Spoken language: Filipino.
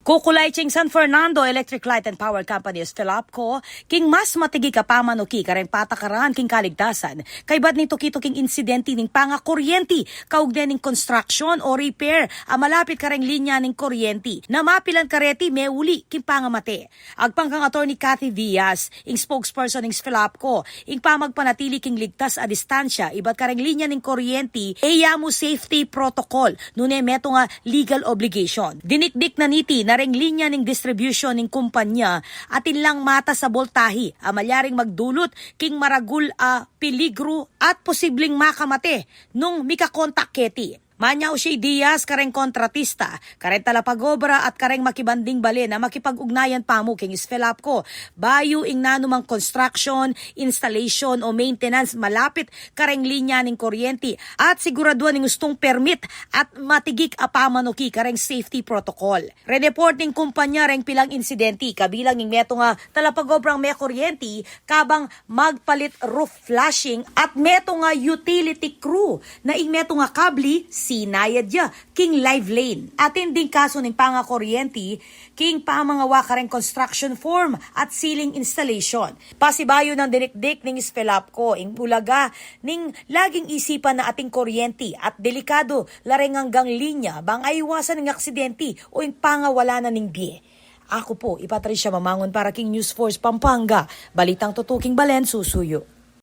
Kukulay ching San Fernando Electric Light and Power Company Philapco, king mas matigi ka pamanuki kareng patakaran king kaligtasan, kay bad ning tuki-tuking insidente ning pangakuryenti, kaugnay ning construction o repair, malapit kareng linya ning kuryenti, na mapilan kareti meuli king pangamate. Agpangkang attorney Cathy Diaz, ing spokesperson ning Philapco, ing pamagpanatili king ligtas a distansya, ibat kareng linya ning kuryenti, mo safety protocol, nune meto nga legal obligation. Dinikdik na niti nareng linya ning distribution ning kumpanya atin lang mata sa boltahi amalyaring magdulot king maragul a peligro at posibleng makamate nung mikakontak keti. Manyaw siya Diaz kareng kontratista, kareng talapagobra at kareng makibanding bali na makipag-ugnayan pamo king Philapco. Bayo ing nanumang construction, installation o maintenance malapit kareng linya ning kuryente at siguraduhan ning gustong permit at matigik a pamanuki kareng safety protocol. Reporting kumpanya reng pilang insidente kabilang ing meto nga talapagobrang may kuryente kabang magpalit roof flashing at meto nga utility crew na ing meto nga kabli sinayad ya king live lane. Atin ding kaso ning pangakuryente king pamangawa kareng construction form at ceiling installation. Pasibayo ng dinikdik ning Philapco ing bulaga ning laging isipan na ating kuryente at delikado lareng hanggang linya bang aiwasan ng aksidente o ing pangawala na ning biye. Ako po, Patricia Mamangon para King News Force Pampanga. Balitang tutuking Balen, susuyo.